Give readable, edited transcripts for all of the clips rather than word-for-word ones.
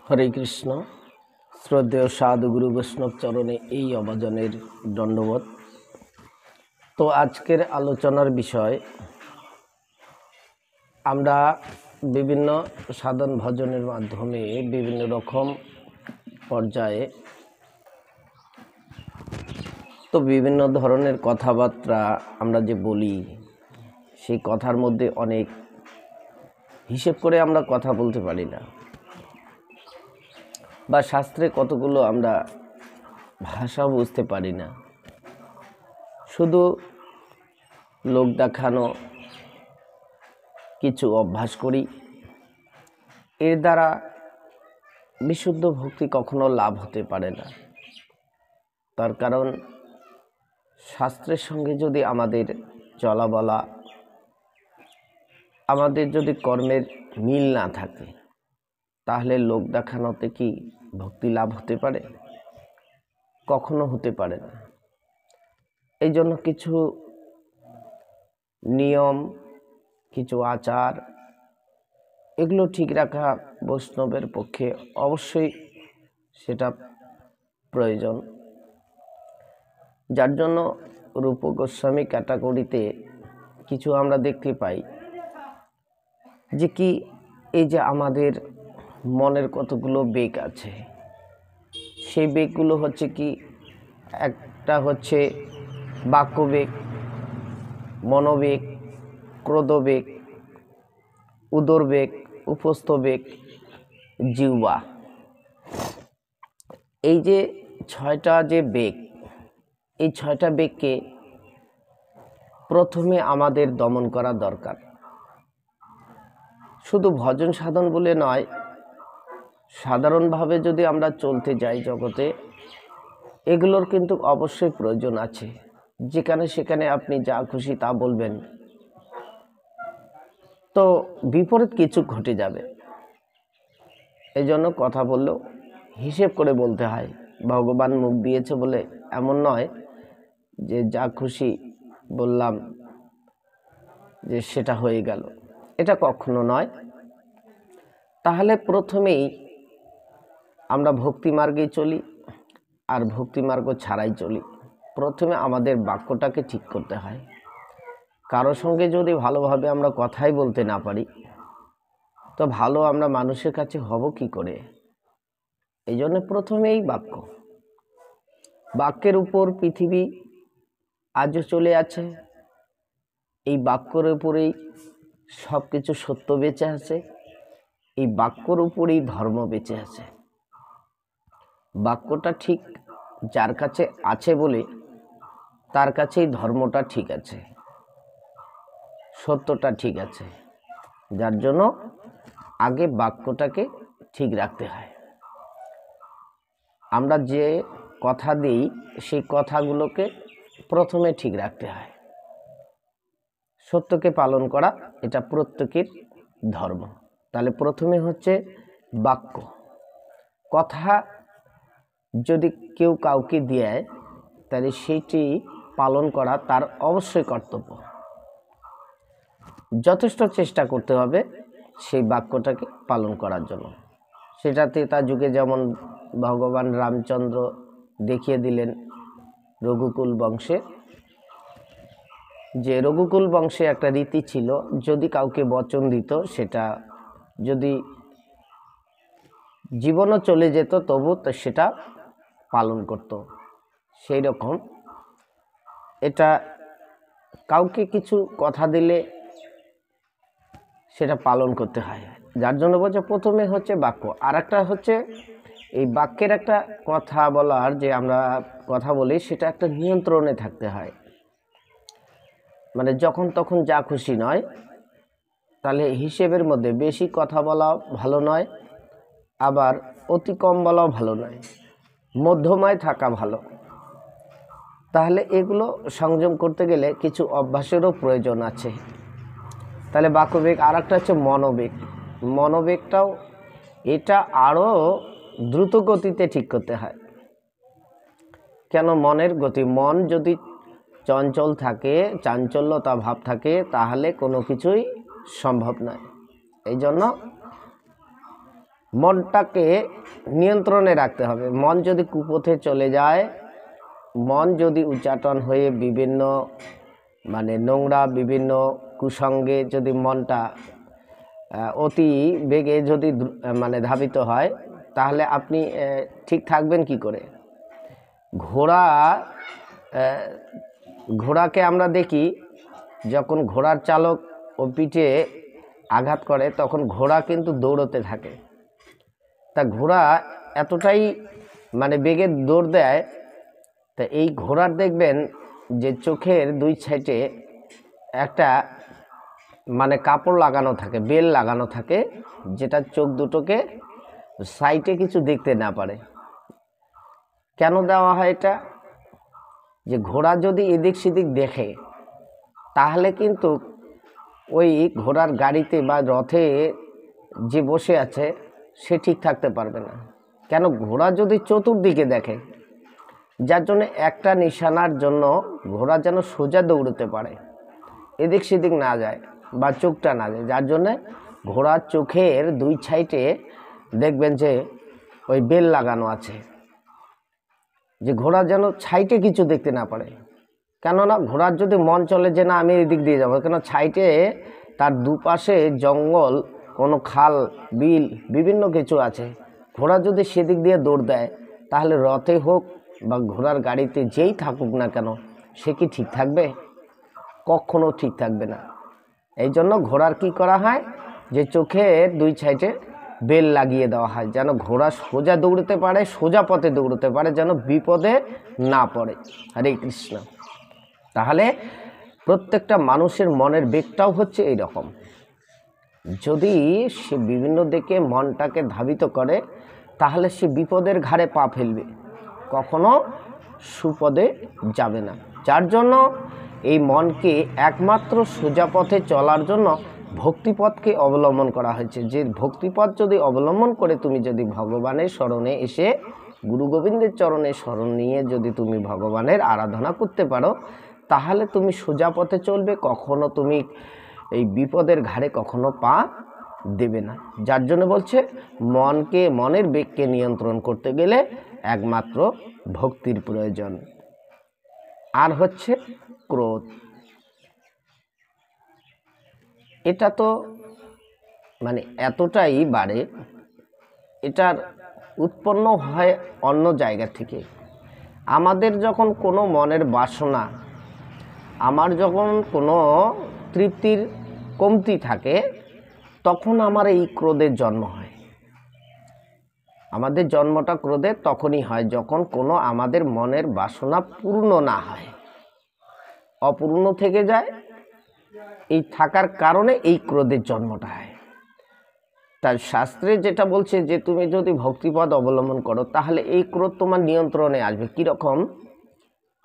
হরে কৃষ্ণ। শ্রদ্ধেয় সাধুগুরু বৈষ্ণব চরণে এই অভাজনের দণ্ডবোধ। তো আজকের আলোচনার বিষয়, আমরা বিভিন্ন সাধন ভজনের মাধ্যমে বিভিন্ন রকম পর্যায়ে তো বিভিন্ন ধরনের কথাবার্তা আমরা যে বলি, সেই কথার মধ্যে অনেক হিসেব করে আমরা কথা বলতে পারি না, বা শাস্ত্রে কতগুলো আমরা ভাষা বুঝতে পারি না। শুধু লোক দেখানো কিছু অভ্যাস করি, এর দ্বারা বিশুদ্ধ ভক্তি কখনো লাভ হতে পারে না। তার কারণ শাস্ত্রের সঙ্গে যদি আমাদের চলা বলা, আমাদের যদি কর্মের মিল না থাকে, তাহলে লোক দেখানোতে কি ভক্তি লাভ হতে পারে? কখনো হতে পারে না। এই জন্য কিছু নিয়ম, কিছু আচার, এগুলো ঠিক রাখা বৈষ্ণবের পক্ষে অবশ্যই সেটা প্রয়োজন। যার জন্য রূপ গোস্বামী ক্যাটাগরিতে কিছু আমরা দেখতে পাই যে কি, এই যে আমাদের মনের কতগুলো বেগ আছে, সেই বেগগুলো হচ্ছে কি, একটা হচ্ছে বাক্যবেগ, মনোবেগ, ক্রোধবেগ, উদরবেগ, উপস্থবেগ, জিহ্বা। এই যে ছয়টা যে বেগ, এই ছয়টা বেগকে প্রথমে আমাদের দমন করা দরকার। শুধু ভজন সাধন বলে নয়, সাধারণভাবে যদি আমরা চলতে যাই জগতে, এগুলোর কিন্তু অবশ্যই প্রয়োজন আছে। যেখানে সেখানে আপনি যা খুশি তা বলবেন, তো বিপরীত কিছু ঘটে যাবে। এই জন্য কথা বললেও হিসেব করে বলতে হয়। ভগবান মুখ দিয়েছে বলে এমন নয় যে যা খুশি বললাম যে সেটা হয়ে গেল, এটা কখনো নয়। তাহলে প্রথমেই আমরা ভক্তি মার্গেই চলি, আর ভক্তি মার্গ ছাড়াই চলি। প্রথমে আমাদের বাক্যটাকে ঠিক করতে হয়। কারো সঙ্গে যদি ভালোভাবে আমরা কথাই বলতে না পারি, তো ভালো আমরা মানুষের কাছে হব কি করে? এই জন্য প্রথমেই বাক্য। বাক্যের উপর পৃথিবী আজও চলে আছে। এই বাক্যের উপরেই সব কিছু সত্য বেঁচে আছে। এই বাক্যর উপরেই ধর্ম বেঁচে আছে। বাক্যটা ঠিক যার কাছে আছে বলে তার কাছেই ধর্মটা ঠিক আছে, সত্যটা ঠিক আছে। যার জন্য আগে বাক্যটাকে ঠিক রাখতে হয়। আমরা যে কথা দিই, সেই কথাগুলোকে প্রথমে ঠিক রাখতে হয়। সত্যকে পালন করা এটা প্রত্যেকের ধর্ম। তাহলে প্রথমে হচ্ছে বাক্য। কথা যদি কেউ কাউকে দেয়, তাহলে সেইটি পালন করা তার অবশ্যই কর্তব্য। যথেষ্ট চেষ্টা করতে হবে সেই বাক্যটাকে পালন করার জন্য। সেটা ত্রেতা যুগে যেমন ভগবান রামচন্দ্র দেখিয়ে দিলেন রঘুকুল বংশে, যে রঘুকুল বংশে একটা রীতি ছিল, যদি কাউকে বচন দিত, সেটা যদি জীবনও চলে যেত তবু তো সেটা পালন করত। সেই রকম এটা কাউকে কিছু কথা দিলে সেটা পালন করতে হয়। যার জন্য বলছে প্রথমে হচ্ছে বাক্য। আর একটা হচ্ছে এই বাক্যের একটা কথা বলার, যে আমরা কথা বলি, সেটা একটা নিয়ন্ত্রণে থাকতে হয়। মানে যখন তখন যা খুশি নয়। তাহলে হিসেবের মধ্যে বেশি কথা বলা ভালো নয়, আবার অতি কম বলাও ভালো নয়, মধ্যমায় থাকা ভালো। তাহলে এগুলো সংযম করতে গেলে কিছু অভ্যাসেরও প্রয়োজন আছে। তাহলে বাক্যবেগ। আর একটা হচ্ছে মনোবেগ। মনোবেগটাও এটা আরও দ্রুত গতিতে ঠিক করতে হয়। কেন? মনের গতি। মন যদি চঞ্চল থাকে, চাঞ্চল্যতা ভাব থাকে, তাহলে কোনো কিছুই সম্ভব নয়। এই জন্য মনটাকে নিয়ন্ত্রণে রাখতে হবে। মন যদি কুপথে চলে যায়, মন যদি উচ্চাটন হয়ে বিভিন্ন নোংরা বিভিন্ন কুসঙ্গে যদি মনটা অতি বেগে যদি ধাবিত হয়, তাহলে আপনি ঠিক থাকবেন কি করে? ঘোড়াকে আমরা দেখি, যখন ঘোড়ার চালক ও পিঠে আঘাত করে তখন ঘোড়া কিন্তু দৌড়তে থাকে। তা ঘোড়া এতটাই বেগে দৌড় দেয়, তা এই ঘোড়ার দেখবেন যে চোখের দুই সাইডে একটা কাপড় লাগানো থাকে, বেল লাগানো থাকে, যেটা চোখ দুটোকে সাইডে কিছু দেখতে না পারে। কেন দেওয়া হয় এটা? যে ঘোড়া যদি এদিক সেদিক দেখে, তাহলে কিন্তু ওই ঘোড়ার গাড়িতে বা রথে যে বসে আছে সে ঠিক থাকতে পারবে না। কেন? ঘোড়া যদি চতুর্দিকে দেখে, যার জন্য একটা নিশানার জন্য ঘোড়া যেন সোজা দৌড়তে পারে, এদিক সেদিক না যায় বা চোখটা না যায়, যার জন্যে ঘোড়ার চোখের দুই সাইডে দেখবেন যে ওই বেল লাগানো আছে, যে ঘোড়া যেন সাইডে কিছু দেখতে না পারে। কেননা ঘোড়ার যদি মন চলে যে না আমি এদিক দিয়ে যাবো, কেন সাইডে তার দুপাশে জঙ্গল, কোনো খাল বিল বিভিন্ন কিছু আছে, ঘোড়া যদি সেদিক দিয়ে দৌড় দেয়, তাহলে রথে হোক বা ঘোড়ার গাড়িতে যেই থাকুক না কেন, সে কি ঠিক থাকবে? কখনো ঠিক থাকবে না। এই জন্য ঘোড়ার কি করা হয়, যে চোখের দুই সাইডে বেল লাগিয়ে দেওয়া হয়, যেন ঘোড়া সোজা দৌড়তে পারে, সোজা পথে দৌড়তে পারে, যেন বিপদে না পড়ে। হরে কৃষ্ণ। তাহলে প্রত্যেকটা মানুষের মনের বেগটাও হচ্ছে এই রকম। যদি সে বিভিন্ন দিকে মনটাকে ধাবিত করে, তাহলে সে বিপদের ঘাড়ে পা ফেলবে, কখনো সুপদে যাবে না। যার জন্য এই মনকে একমাত্র সোজা পথে চলার জন্য ভক্তিপথকে অবলম্বন করা হয়েছে। যে ভক্তিপথ যদি অবলম্বন করে তুমি যদি ভগবানের শরণে এসে, গুরু গোবিন্দের চরণে শরণ নিয়ে যদি তুমি ভগবানের আরাধনা করতে পারো, তাহলে তুমি সোজা পথে চলবে, কখনো তুমি এই বিপদের ঘাড়ে কখনো পা দেবে না। যার জন্য বলছে মনের বেগকে নিয়ন্ত্রণ করতে গেলে একমাত্র ভক্তির প্রয়োজন। আর হচ্ছে ক্রোধ, এটা তো এতটাই বাড়ে, এটার উৎপন্ন হয় অন্য জায়গা থেকে। আমাদের যখন কোনো মনের বাসনা, আমার যখন কোনো তৃপ্তির কমতি থাকে, তখন আমার এই ক্রোধের জন্ম হয়। আমাদের জন্মটা ক্রোধের তখনই হয় যখন কোনো আমাদের মনের বাসনা পূর্ণ না হয়, অপূর্ণ থেকে যায়। এই থাকার কারণে এই ক্রোধের জন্মটা হয়। তার শাস্ত্রে যেটা বলছে যে তুমি যদি ভক্তিপদ অবলম্বন করো, তাহলে এই ক্রোধ তোমার নিয়ন্ত্রণে আসবে। কীরকম?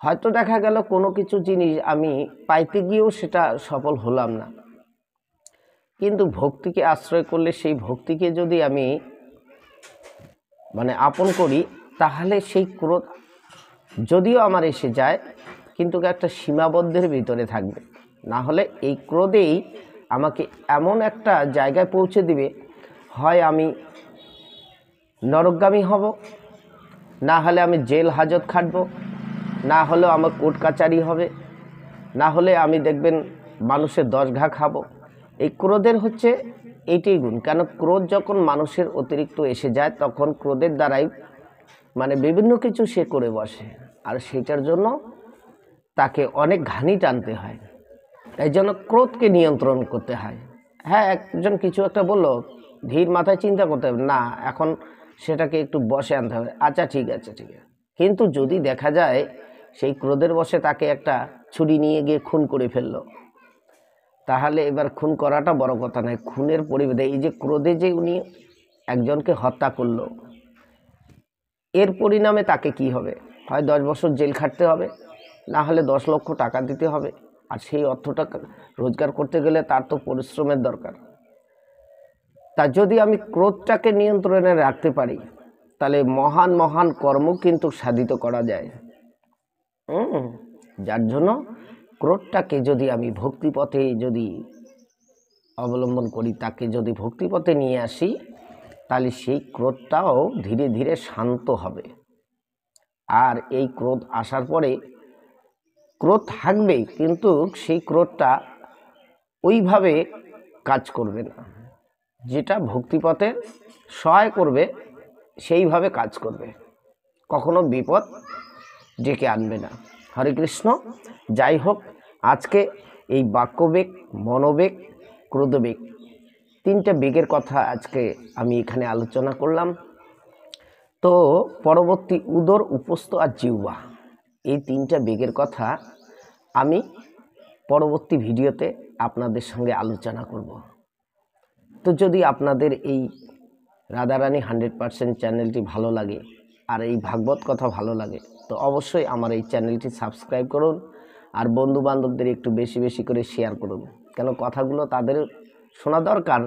হয়তো দেখা গেল কোনো কিছু জিনিস আমি পাইতে গিয়েও সেটা সফল হলাম না, কিন্তু ভক্তিকে আশ্রয় করলে, সেই ভক্তিকে যদি আমি আপন করি, তাহলে সেই ক্রোধ যদিও আমার এসে যায়, কিন্তু একটা সীমাবদ্ধের ভিতরে থাকবে। না হলে এই ক্রোধেই আমাকে এমন একটা জায়গায় পৌঁছে দিবে, হয় আমি নরকগামী হব, না হলে আমি জেল হাজত খাটব, না হলেও আমার কোর্ট কাচারি হবে, না হলে আমি দেখবেন মানুষের 10 ঘা খাবো। এই ক্রোধের হচ্ছে এইটাই গুণ। কেন? ক্রোধ যখন মানুষের অতিরিক্ত এসে যায়, তখন ক্রোধের দ্বারাই বিভিন্ন কিছু সে করে বসে, আর সেটার জন্য তাকে অনেক ঘানি টানতে হয়। এই জন্য ক্রোধকে নিয়ন্ত্রণ করতে হয়। হ্যাঁ, একজন কিছু একটা বললো, ধীর মাথায় চিন্তা করতে হবে, না এখন সেটাকে একটু বসে আনতে হবে, আচ্ছা ঠিক আছে। কিন্তু যদি দেখা যায় সেই ক্রোধের বশে তাকে একটা ছুরি নিয়ে গিয়ে খুন করে ফেললো, তাহলে এবার খুন করাটা বড় কথা নয়, খুনের পরিবেদে এই যে ক্রোধে যে উনি একজনকে হত্যা করলো, এর পরিণামে তাকে কি হবে? হয় 10 বছর জেল খাটতে হবে, না হলে 10 লক্ষ টাকা দিতে হবে। আর সেই অর্থটা রোজগার করতে গেলে তার তো পরিশ্রমের দরকার। তা যদি আমি ক্রোধটাকে নিয়ন্ত্রণে রাখতে পারি, তাহলে মহান মহান কর্ম কিন্তু সাধিত করা যায়। যার জন্য ক্রোধটাকে যদি আমি ভক্তিপথে যদি অবলম্বন করি, তাকে যদি ভক্তিপথে নিয়ে আসি, তাহলে সেই ক্রোধটাও ধীরে ধীরে শান্ত হবে। আর এই ক্রোধ আসার পরে ক্রোধ থাকবে, কিন্তু সেই ক্রোধটা ওইভাবে কাজ করবে না, যেটা ভক্তিপথে সহায় করবে সেইভাবে কাজ করবে, কখনো বিপদ ডেকে আনবে না। হরে কৃষ্ণ। যাই হোক, আজকে এই বাক্যবেগ, মনোবেগ, ক্রোধবেগ, তিনটে বেগের কথা আজকে আমি এখানে আলোচনা করলাম। তো পরবর্তী উদর, উপস্থ আর জিহ্বা, এই তিনটা বেগের কথা আমি পরবর্তী ভিডিওতে আপনাদের সঙ্গে আলোচনা করব। তো যদি আপনাদের এই রাধারানী 100% চ্যানেলটি ভালো লাগে আর এই ভাগবত কথা ভালো লাগে, তো অবশ্যই আমার এই চ্যানেলটি সাবস্ক্রাইব করুন আর বন্ধু বান্ধবদের একটু বেশি বেশি করে শেয়ার করুন, কেন কথাগুলো তাদের শোনা দরকার,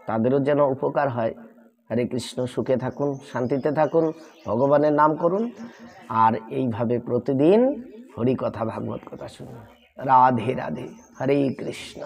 তাদেরও যেন উপকার হয়। হরে কৃষ্ণ। সুখে থাকুন, শান্তিতে থাকুন, ভগবানের নাম করুন আর এইভাবে প্রতিদিন হরি কথা, ভাগবত কথা শুনুন। রাধে রাধে। হরে কৃষ্ণ।